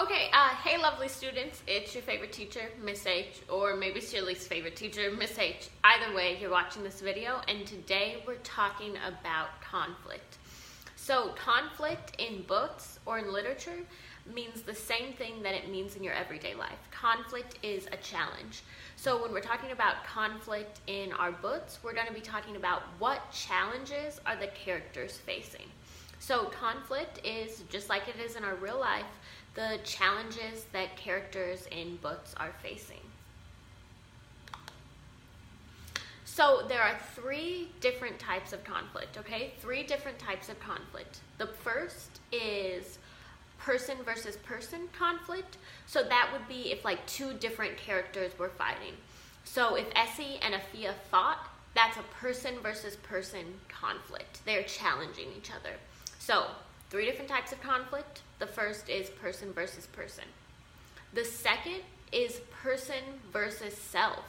Okay, hey lovely students, it's your favorite teacher, Miss H, or maybe it's your least favorite teacher, Miss H. Either way, you're watching this video, and today we're talking about conflict. So conflict in books or in literature means the same thing that it means in your everyday life. Conflict is a challenge. So when we're talking about conflict in our books, we're going to be talking about what challenges are the characters facing. So conflict is, just like it is in our real life, the challenges that characters in books are facing. So there are three different types of conflict, okay? Three different types of conflict. The first is person versus person conflict. So that would be if like two different characters were fighting. So if Essie and Afia fought, that's a person versus person conflict. They're challenging each other. So three different types of conflict. The first is person versus person. The second is person versus self.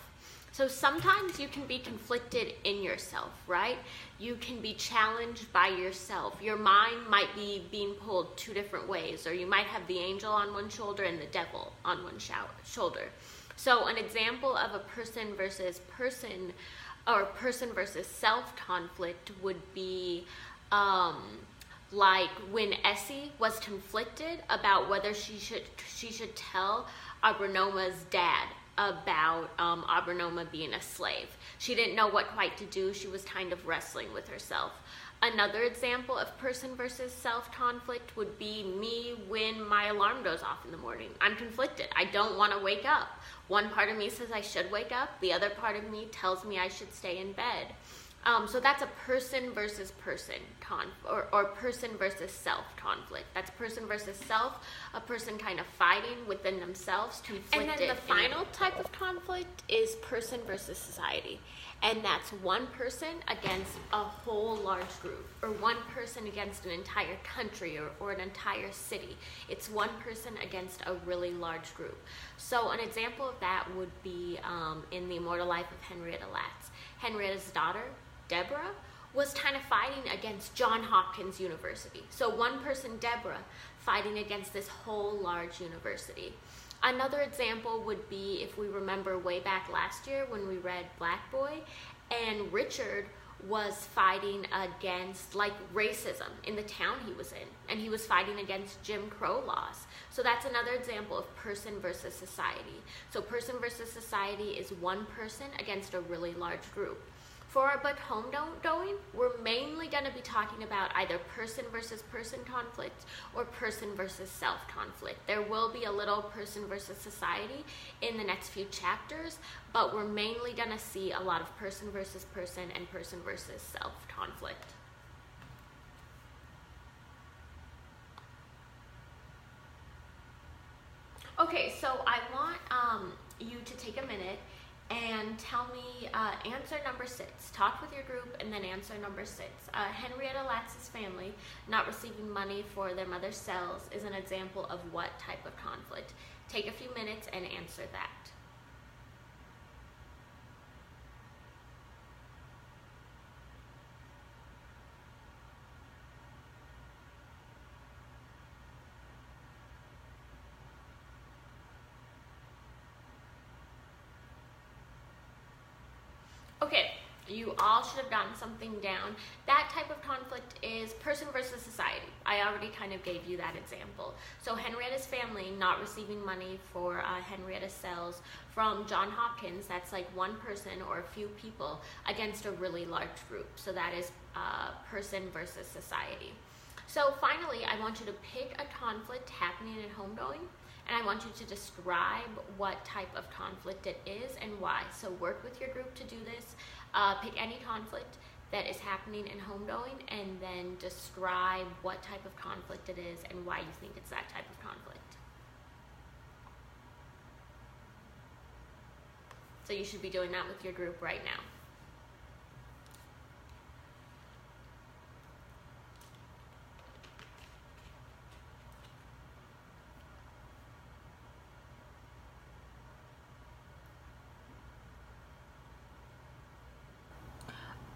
So sometimes you can be conflicted in yourself, right? You can be challenged by yourself. Your mind might be being pulled two different ways, or you might have the angel on one shoulder and the devil on one shoulder. So an example of a person versus person or person versus self conflict would be like when Essie was conflicted about whether she should tell Abranoma's dad about Abranoma being a slave. She didn't know what quite to do. She was kind of wrestling with herself. Another example of person versus self conflict would be me when my alarm goes off in the morning. I'm conflicted. I don't want to wake up. One part of me says I should wake up. The other part of me tells me I should stay in bed. So that's a person versus person or person versus self conflict. That's person versus self, a person kind of fighting within themselves, conflicted. And then the final type of conflict is person versus society. And that's one person against a whole large group, or one person against an entire country or an entire city. It's one person against a really large group. So an example of that would be in The Immortal Life of Henrietta Lacks. Henrietta's daughter, Deborah, was kind of fighting against Johns Hopkins University. So one person, Deborah, fighting against this whole large university. Another example would be if we remember way back last year when we read Black Boy, and Richard was fighting against like racism in the town he was in, and he was fighting against Jim Crow laws. So that's another example of person versus society. So person versus society is one person against a really large group. For our book Homegoing, we're mainly going to be talking about either person versus person conflict or person versus self conflict. There will be a little person versus society in the next few chapters, but we're mainly going to see a lot of person versus person and person versus self conflict. Okay, so I want you to take a minute and tell me answer number 6. Talk with your group and then answer number 6. Henrietta Lacks' family not receiving money for their mother's cells is an example of what type of conflict? Take a few minutes and answer that. Okay, you all should have gotten something down. That type of conflict is person versus society. I already kind of gave you that example. So Henrietta's family not receiving money for Henrietta's cells from Johns Hopkins, that's like one person or a few people against a really large group. So that is person versus society. So finally, I want you to pick a conflict happening in Homegoing, and I want you to describe what type of conflict it is and why. So work with your group to do this. Pick any conflict that is happening in Homegoing and then describe what type of conflict it is and why you think it's that type of conflict. So you should be doing that with your group right now.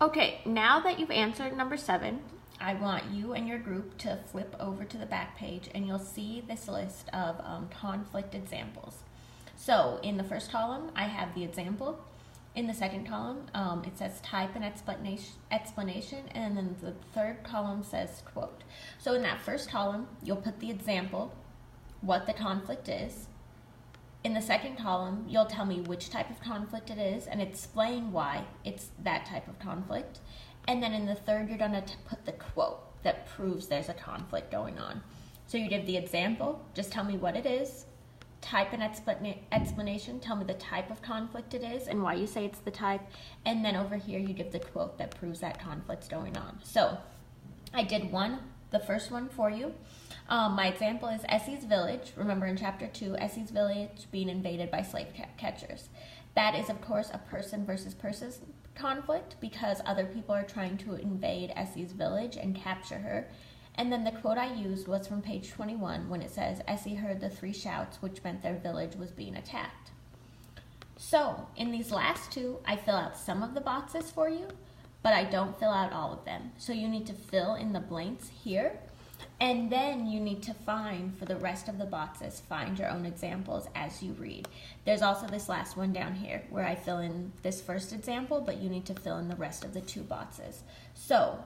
Okay, now that you've answered number 7, I want you and your group to flip over to the back page, and you'll see this list of conflict examples. So in the first column, I have the example. In the second column, it says type and explanation, and then the third column says quote. So in that first column, you'll put the example, what the conflict is. In the second column, you'll tell me which type of conflict it is and explain why it's that type of conflict. And then in the third, you're going to put the quote that proves there's a conflict going on. So you give the example, just tell me what it is. Type an explanation, tell me the type of conflict it is and why you say it's the type. And then over here, you give the quote that proves that conflict's going on. So I did the first one for you. My example is Essie's Village. Remember in chapter 2, Essie's Village being invaded by slave catchers. That is, of course, a person versus person conflict because other people are trying to invade Essie's village and capture her. And then the quote I used was from page 21 when it says, Essie heard the 3 shouts, which meant their village was being attacked. So in these last 2, I fill out some of the boxes for you, but I don't fill out all of them. So you need to fill in the blanks here, and then you need to find, for the rest of the boxes, find your own examples as you read. There's also this last one down here where I fill in this first example, but you need to fill in the rest of the 2 boxes. So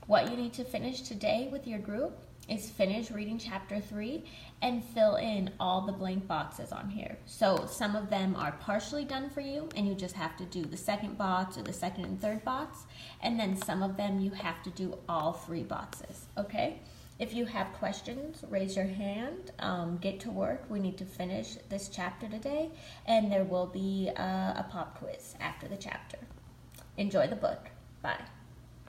what you need to finish today with your group is finish reading chapter 3 and fill in all the blank boxes on here. So some of them are partially done for you and you just have to do the second box or the second and third box, and then some of them you have to do all 3 boxes, okay? If you have questions, raise your hand, get to work. We need to finish this chapter today, and there will be a pop quiz after the chapter. Enjoy the book. Bye.